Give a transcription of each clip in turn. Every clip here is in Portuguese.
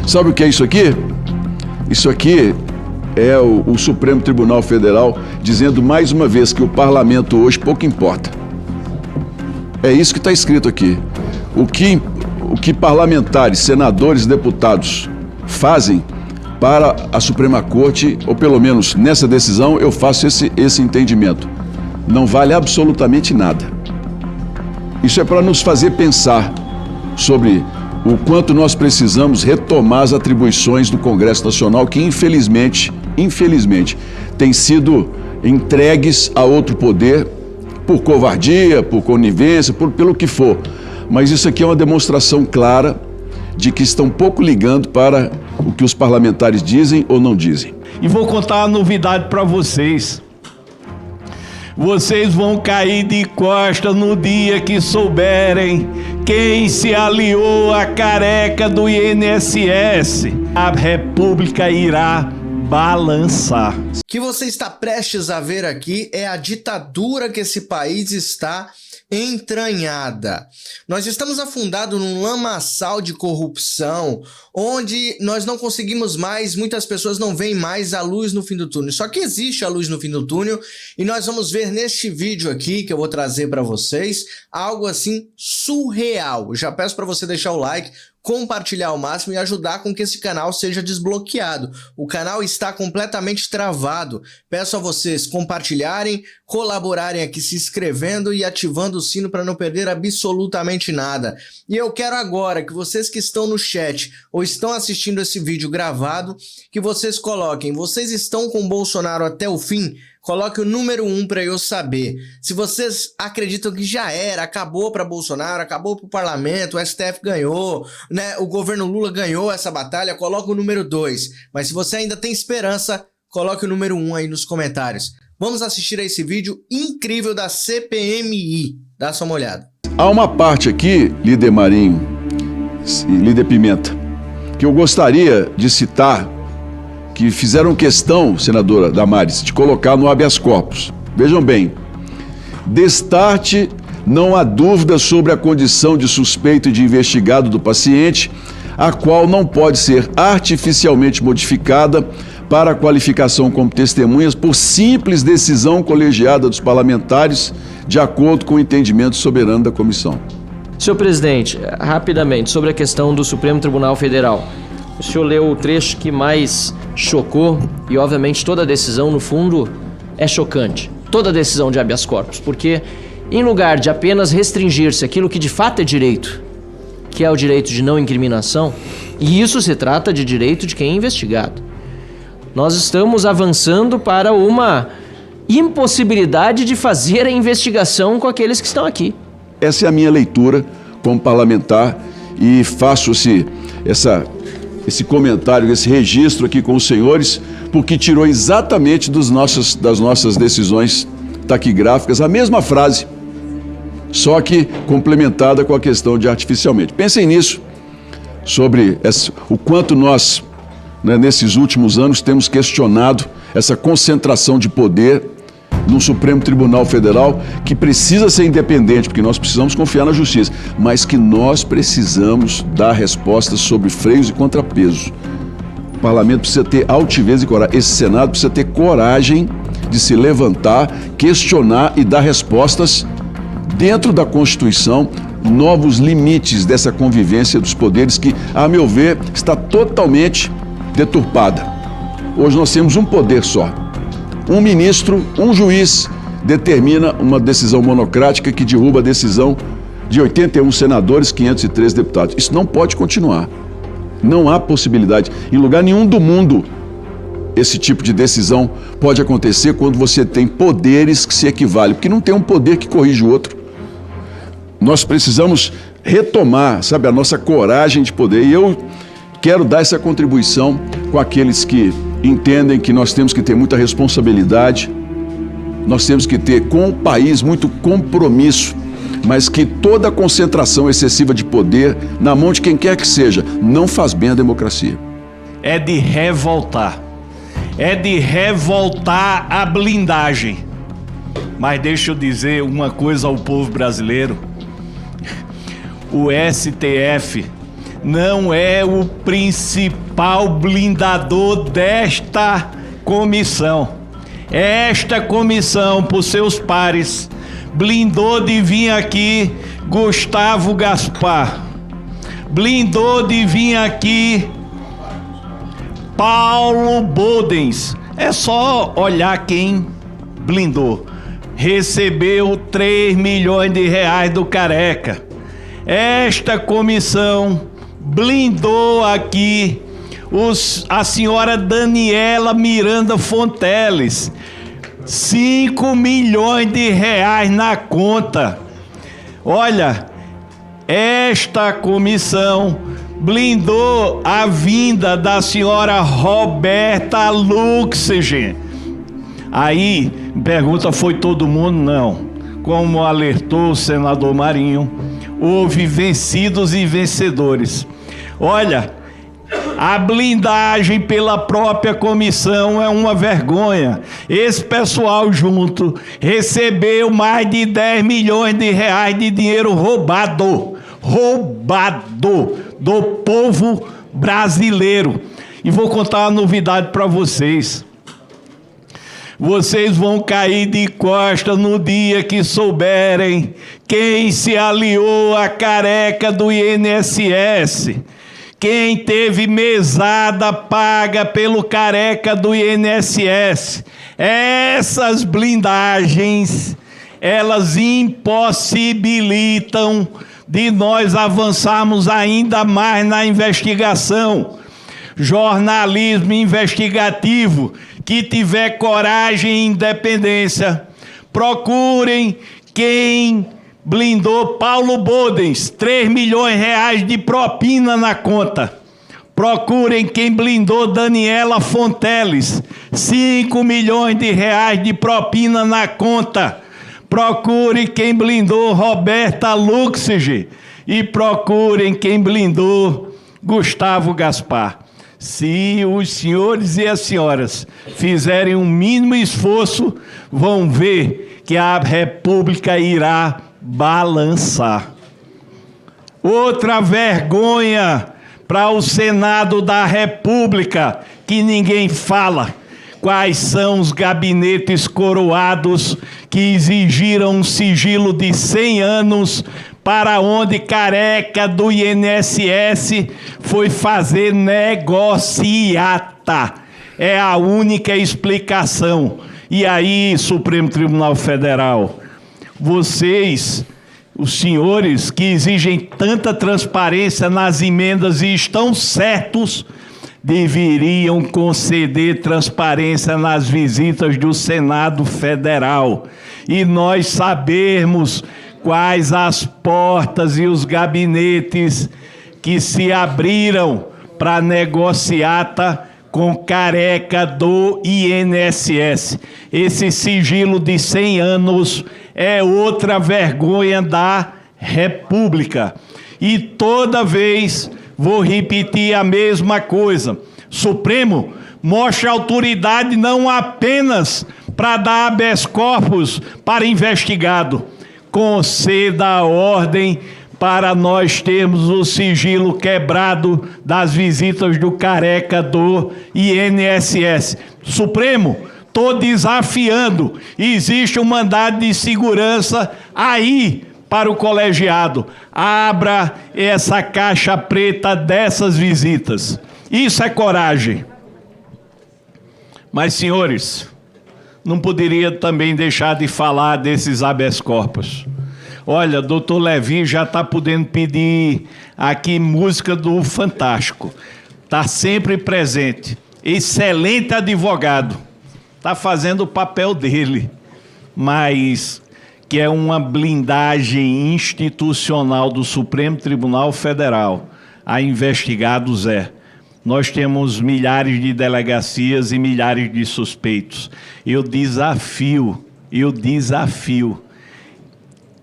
Sabe o que é isso aqui? Isso aqui é o Supremo Tribunal Federal dizendo mais uma vez que o parlamento hoje pouco importa. É isso que está escrito aqui. O que parlamentares, senadores, deputados fazem para a Suprema Corte, ou pelo menos nessa decisão, eu faço esse entendimento. Não vale absolutamente nada. Isso é para nos fazer pensar sobre o quanto nós precisamos retomar as atribuições do Congresso Nacional que, infelizmente, têm sido entregues a outro poder por covardia, por conivência, pelo que for. Mas isso aqui é uma demonstração clara de que estão pouco ligando para o que os parlamentares dizem ou não dizem. E vou contar uma novidade para vocês. Vocês vão cair de costa no dia que souberem quem se aliou à careca do INSS. A República irá balançar. O que você está prestes a ver aqui é a ditadura que esse país está entranhada. Nós estamos afundados num lamaçal de corrupção, onde nós não conseguimos mais, muitas pessoas não veem mais a luz no fim do túnel. Só que existe a luz no fim do túnel e nós vamos ver neste vídeo aqui que eu vou trazer para vocês algo assim surreal. Eu já peço para você deixar o like, compartilhar ao máximo e ajudar com que esse canal seja desbloqueado. O canal está completamente travado. Peço a vocês compartilharem, colaborarem aqui se inscrevendo e ativando o sino para não perder absolutamente nada. E eu quero agora que vocês que estão no chat ou estão assistindo esse vídeo gravado, que vocês coloquem, vocês estão com o Bolsonaro até o fim? Coloque o número 1 para eu saber. Se vocês acreditam que já era, acabou para Bolsonaro, acabou para o parlamento, o STF ganhou, né? O governo Lula ganhou essa batalha, coloque o número 2. Mas se você ainda tem esperança, coloque o número 1 aí nos comentários. Vamos assistir a esse vídeo incrível da CPMI. Dá só uma olhada. Há uma parte aqui, líder Marinho e líder Pimenta, que eu gostaria de citar, que fizeram questão, senadora Damares, de colocar no habeas corpus. Vejam bem, destarte, não há dúvida sobre a condição de suspeito e de investigado do paciente, a qual não pode ser artificialmente modificada para a qualificação como testemunhas por simples decisão colegiada dos parlamentares, de acordo com o entendimento soberano da comissão. Senhor presidente, rapidamente, sobre a questão do Supremo Tribunal Federal. O senhor leu o trecho que mais chocou e, obviamente, toda decisão, no fundo, é chocante. Toda decisão de habeas corpus, porque em lugar de apenas restringir-se aquilo que de fato é direito, que é o direito de não incriminação, e isso se trata de direito de quem é investigado, nós estamos avançando para uma impossibilidade de fazer a investigação com aqueles que estão aqui. Essa é a minha leitura como parlamentar e faço esse comentário, esse registro aqui com os senhores, porque tirou exatamente das nossas decisões taquigráficas a mesma frase, só que complementada com a questão de artificialmente. Pensem nisso, sobre o quanto nós, nesses últimos anos, temos questionado essa concentração de poder no Supremo Tribunal Federal, que precisa ser independente, porque nós precisamos confiar na justiça, mas que nós precisamos dar respostas sobre freios e contrapesos. O parlamento precisa ter altivez e coragem. Esse Senado precisa ter coragem de se levantar, questionar e dar respostas dentro da Constituição, novos limites dessa convivência dos poderes que, a meu ver, está totalmente deturpada. Hoje nós temos um poder só. Um ministro, um juiz, determina uma decisão monocrática que derruba a decisão de 81 senadores, 503 deputados. Isso não pode continuar. Não há possibilidade. Em lugar nenhum do mundo, esse tipo de decisão pode acontecer quando você tem poderes que se equivalem, porque não tem um poder que corrige o outro. Nós precisamos retomar, a nossa coragem de poder. E eu quero dar essa contribuição com aqueles que entendem que nós temos que ter muita responsabilidade, nós temos que ter com o país muito compromisso, mas que toda concentração excessiva de poder na mão de quem quer que seja não faz bem à democracia. É de revoltar. É de revoltar a blindagem. Mas deixa eu dizer uma coisa ao povo brasileiro. O STF não é o principal blindador desta comissão. Esta comissão, por seus pares, blindou de vir aqui Gustavo Gaspar, blindou de vir aqui Paulo Bodens. É só olhar quem blindou. Recebeu 3 milhões de reais do Careca. Esta comissão blindou aqui a senhora Daniela Miranda Fonteles. 5 milhões de reais na conta. Olha, esta comissão blindou a vinda da senhora Roberta Luxigen. Aí, pergunta, foi todo mundo? Não. Como alertou o senador Marinho, houve vencidos e vencedores. Olha, a blindagem pela própria comissão é uma vergonha. Esse pessoal junto recebeu mais de 10 milhões de reais de dinheiro roubado do povo brasileiro. E vou contar uma novidade para vocês. Vocês vão cair de costas no dia que souberem quem se aliou à Careca do INSS. Quem teve mesada paga pelo Careca do INSS. Essas blindagens, elas impossibilitam de nós avançarmos ainda mais na investigação. Jornalismo investigativo que tiver coragem e independência, procurem quem blindou Paulo Bodens, 3 milhões de reais de propina na conta. Procurem quem blindou Daniela Fonteles, 5 milhões de reais de propina na conta. Procurem quem blindou Roberta Luxigen e procurem quem blindou Gustavo Gaspar. Se os senhores e as senhoras fizerem um mínimo esforço, vão ver que a República irá balançar. Outra vergonha para o Senado da República, que ninguém fala. Quais são os gabinetes coroados que exigiram um sigilo de 100 anos para onde Careca do INSS foi fazer negociata? É a única explicação. E aí, Supremo Tribunal Federal, vocês, os senhores que exigem tanta transparência nas emendas e estão certos, deveriam conceder transparência nas visitas do Senado Federal e nós sabermos quais as portas e os gabinetes que se abriram para negociata com Careca do INSS. Esse sigilo de 100 anos é outra vergonha da República. E toda vez vou repetir a mesma coisa. Supremo, mostre autoridade não apenas para dar habeas corpus para investigado, conceda a ordem para nós termos o sigilo quebrado das visitas do Careca do INSS. Supremo, estou desafiando. Existe um mandado de segurança aí para o colegiado. Abra essa caixa preta dessas visitas. Isso é coragem. Mas, senhores, não poderia também deixar de falar desses habeas corpus. Olha, doutor Levi já está podendo pedir aqui música do Fantástico. Está sempre presente. Excelente advogado. Está fazendo o papel dele. Mas que é uma blindagem institucional do Supremo Tribunal Federal a investigados Nós temos milhares de delegacias e milhares de suspeitos. Eu desafio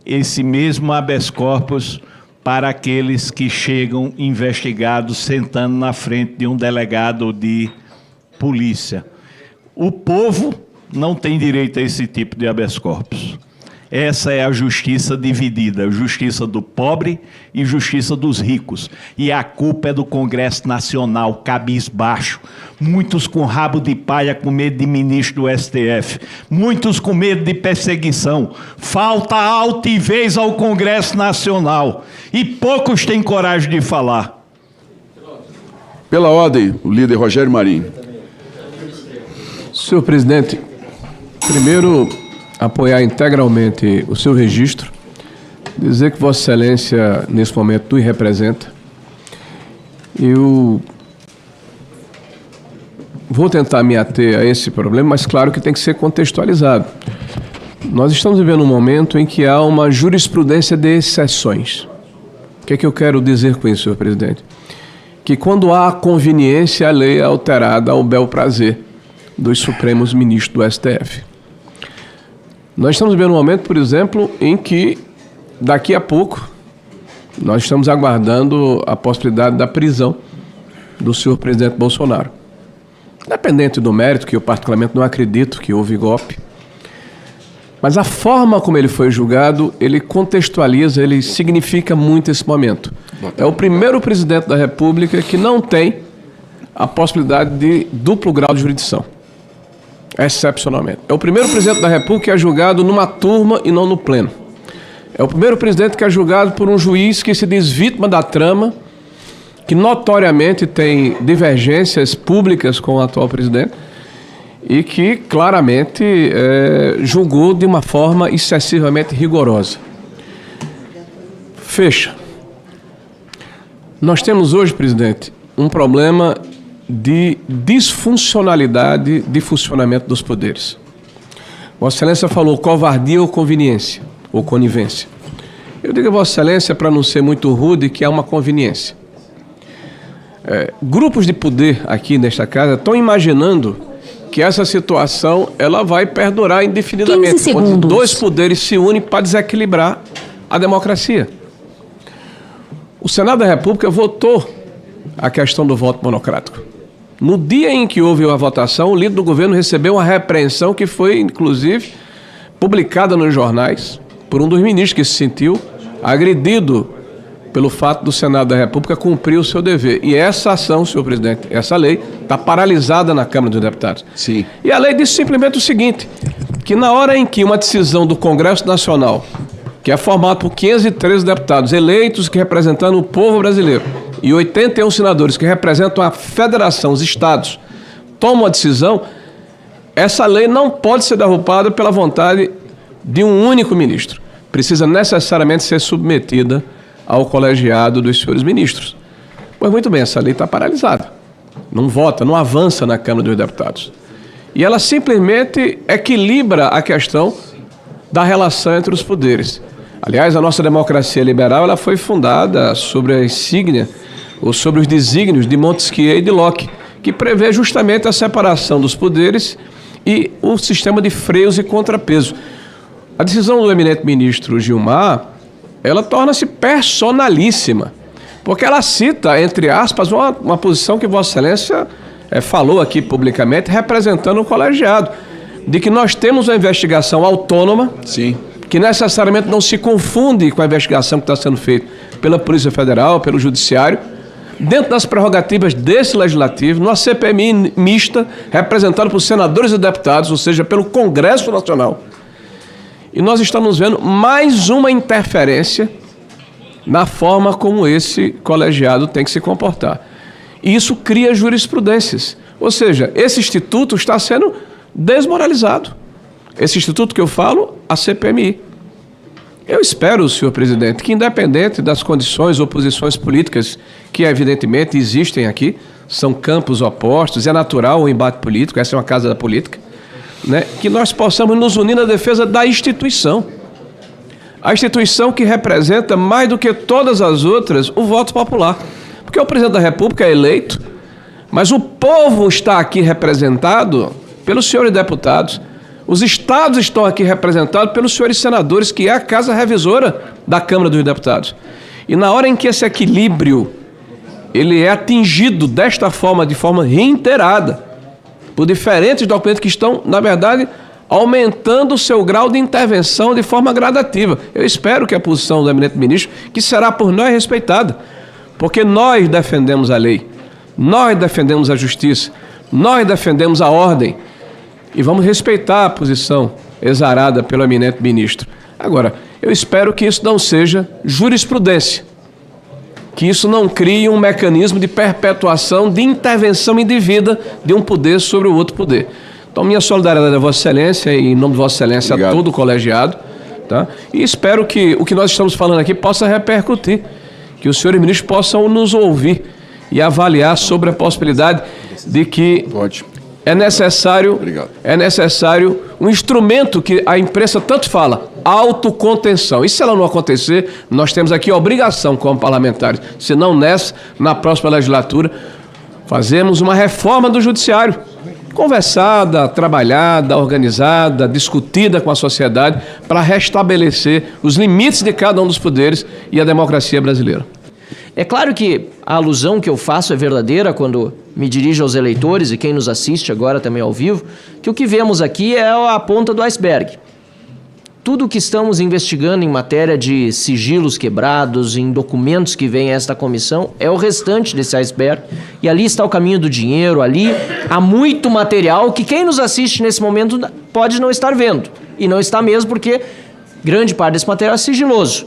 esse mesmo habeas corpus para aqueles que chegam investigados sentando na frente de um delegado de polícia. O povo não tem direito a esse tipo de habeas corpus. Essa é a justiça dividida, justiça do pobre e justiça dos ricos. E a culpa é do Congresso Nacional, cabisbaixo. Muitos com rabo de paia, com medo de ministro do STF. Muitos com medo de perseguição. Falta altivez ao Congresso Nacional. E poucos têm coragem de falar. Pela ordem, o líder Rogério Marinho. Senhor presidente, primeiro, apoiar integralmente o seu registro, dizer que Vossa Excelência, nesse momento, nos representa. Eu vou tentar me ater a esse problema, mas claro que tem que ser contextualizado. Nós estamos vivendo um momento em que há uma jurisprudência de exceções. O que é que eu quero dizer com isso, senhor presidente? Que quando há conveniência, a lei é alterada ao bel prazer dos Supremos Ministros do STF. Nós estamos vivendo um momento, por exemplo, em que daqui a pouco nós estamos aguardando a possibilidade da prisão do senhor presidente Bolsonaro. Independente do mérito, que eu particularmente não acredito que houve golpe, mas a forma como ele foi julgado, ele contextualiza, ele significa muito esse momento. É o primeiro presidente da República que não tem a possibilidade de duplo grau de jurisdição. Excepcionalmente. É o primeiro presidente da República que é julgado numa turma e não no pleno. É o primeiro presidente que é julgado por um juiz que se diz vítima da trama, que notoriamente tem divergências públicas com o atual presidente e que claramente julgou de uma forma excessivamente rigorosa. Fecha. Nós temos hoje, presidente, um problema de disfuncionalidade de funcionamento dos poderes. Vossa Excelência falou covardia ou conveniência, ou conivência. Eu digo a Vossa Excelência, para não ser muito rude, que há uma conveniência. Grupos de poder aqui nesta casa estão imaginando que essa situação ela vai perdurar indefinidamente, quando dois poderes se unem para desequilibrar a democracia. O Senado da República votou a questão do voto monocrático. No dia em que houve a votação, o líder do governo recebeu uma repreensão que foi, inclusive, publicada nos jornais por um dos ministros que se sentiu agredido pelo fato do Senado da República cumprir o seu dever. E essa ação, senhor presidente, essa lei está paralisada na Câmara dos Deputados. Sim. E a lei diz simplesmente o seguinte, que na hora em que uma decisão do Congresso Nacional, que é formado por 513 deputados eleitos que representando o povo brasileiro, e 81 senadores que representam a federação, os estados, tomam uma decisão, essa lei não pode ser derrubada pela vontade de um único ministro. Precisa necessariamente ser submetida ao colegiado dos senhores ministros. Pois muito bem, essa lei está paralisada. Não vota, não avança na Câmara dos Deputados. E ela simplesmente equilibra a questão da relação entre os poderes. Aliás, a nossa democracia liberal ela foi fundada sobre a insígnia ou sobre os desígnios de Montesquieu e de Locke, que prevê justamente a separação dos poderes e o sistema de freios e contrapeso. A decisão do eminente ministro Gilmar, ela torna-se personalíssima, porque ela cita, entre aspas, uma posição que Vossa Excelência falou aqui publicamente, representando o colegiado, de que nós temos uma investigação autônoma, sim, que necessariamente não se confunde com a investigação que está sendo feita pela Polícia Federal, pelo Judiciário, dentro das prerrogativas desse Legislativo, numa CPMI mista, representada por senadores e deputados, ou seja, pelo Congresso Nacional. E nós estamos vendo mais uma interferência na forma como esse colegiado tem que se comportar. E isso cria jurisprudências. Ou seja, esse instituto está sendo desmoralizado. Esse instituto que eu falo, a CPMI. Eu espero, senhor presidente, que independente das condições ou posições políticas que evidentemente existem aqui, são campos opostos, é natural o embate político, essa é uma casa da política, né, que nós possamos nos unir na defesa da instituição. A instituição que representa mais do que todas as outras o voto popular. Porque o presidente da República é eleito, mas o povo está aqui representado pelos senhores deputados. Os estados estão aqui representados pelos senhores senadores, que é a casa revisora da Câmara dos Deputados. E na hora em que esse equilíbrio ele é atingido desta forma, de forma reiterada, por diferentes documentos que estão, na verdade, aumentando o seu grau de intervenção de forma gradativa. Eu espero que a posição do eminente ministro, que será por nós respeitada, porque nós defendemos a lei, nós defendemos a justiça, nós defendemos a ordem e vamos respeitar a posição exarada pelo eminente ministro. Agora, eu espero que isso não seja jurisprudência, que isso não crie um mecanismo de perpetuação de intervenção indevida de um poder sobre o outro poder. Então, minha solidariedade a Vossa Excelência e em nome de Vossa Excelência a todo o colegiado, tá? E espero que o que nós estamos falando aqui possa repercutir, que os senhores ministros possam nos ouvir e avaliar sobre a possibilidade de que é necessário um instrumento que a imprensa tanto fala, autocontenção. E se ela não acontecer, nós temos aqui a obrigação como parlamentares, se não nessa, na próxima legislatura, fazemos uma reforma do judiciário, conversada, trabalhada, organizada, discutida com a sociedade para restabelecer os limites de cada um dos poderes e a democracia brasileira. É claro que a alusão que eu faço é verdadeira quando me dirijo aos eleitores e quem nos assiste agora também ao vivo, que o que vemos aqui é a ponta do iceberg. Tudo o que estamos investigando em matéria de sigilos quebrados, em documentos que vêm a esta comissão, é o restante desse iceberg. E ali está o caminho do dinheiro, ali há muito material que quem nos assiste nesse momento pode não estar vendo. E não está mesmo porque grande parte desse material é sigiloso.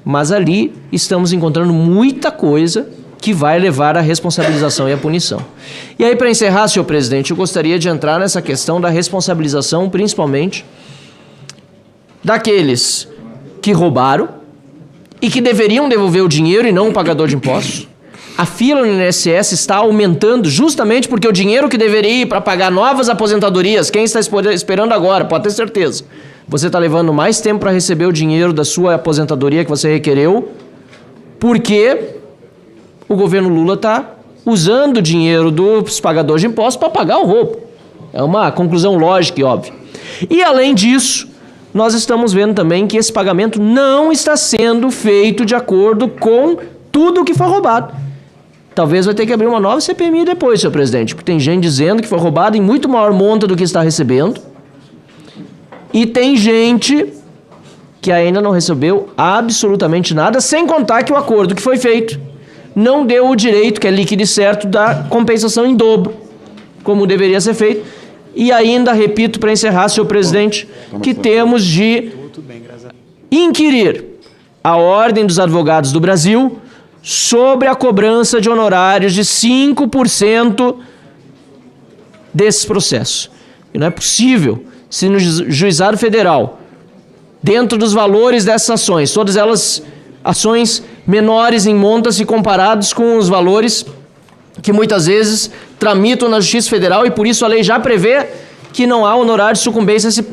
Mas ali estamos encontrando muita coisa que vai levar à responsabilização e à punição. E aí, para encerrar, senhor presidente, eu gostaria de entrar nessa questão da responsabilização, principalmente daqueles que roubaram e que deveriam devolver o dinheiro e não o pagador de impostos. A fila no INSS está aumentando justamente porque o dinheiro que deveria ir para pagar novas aposentadorias, quem está esperando agora, pode ter certeza, você está levando mais tempo para receber o dinheiro da sua aposentadoria que você requereu, porque o governo Lula está usando o dinheiro dos pagadores de impostos para pagar o roubo. É uma conclusão lógica e óbvia. E além disso, nós estamos vendo também que esse pagamento não está sendo feito de acordo com tudo o que foi roubado. Talvez vai ter que abrir uma nova CPMI depois, senhor presidente, porque tem gente dizendo que foi roubado em muito maior monta do que está recebendo. E tem gente que ainda não recebeu absolutamente nada, sem contar que o acordo que foi feito não deu o direito, que é líquido e certo, da compensação em dobro, como deveria ser feito. E ainda, repito, para encerrar, senhor presidente, que temos de inquirir a Ordem dos Advogados do Brasil sobre a cobrança de honorários de 5% desses processos. E não é possível, se no Juizado Federal, dentro dos valores dessas ações, todas elas ações menores em monta se comparados com os valores que muitas vezes tramitam na Justiça Federal, e por isso a lei já prevê que não há honorário de sucumbência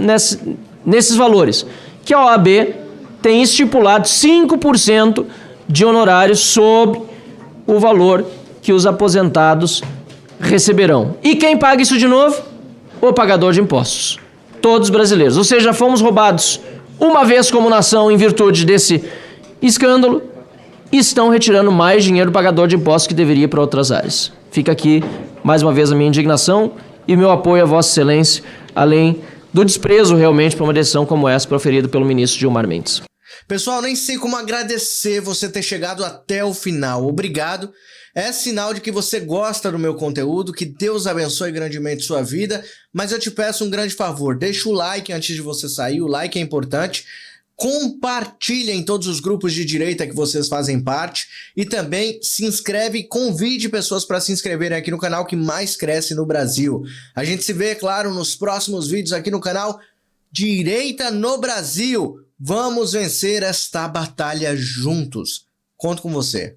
nesses valores, que a OAB tem estipulado 5% de honorários sobre o valor que os aposentados receberão. E quem paga isso de novo? O pagador de impostos. Todos brasileiros. Ou seja, fomos roubados uma vez como nação em virtude desse escândalo, estão retirando mais dinheiro do pagador de impostos que deveria ir para outras áreas. Fica aqui, mais uma vez, a minha indignação e meu apoio a Vossa Excelência, além do desprezo realmente para uma decisão como essa proferida pelo ministro Gilmar Mendes. Pessoal, nem sei como agradecer você ter chegado até o final. Obrigado. É sinal de que você gosta do meu conteúdo, que Deus abençoe grandemente sua vida, mas eu te peço um grande favor, deixa o like antes de você sair, o like é importante. Compartilha em todos os grupos de direita que vocês fazem parte e também se inscreve e convide pessoas para se inscreverem aqui no canal que mais cresce no Brasil. A gente se vê, claro, nos próximos vídeos aqui no canal Direita no Brasil. Vamos vencer esta batalha juntos. Conto com você.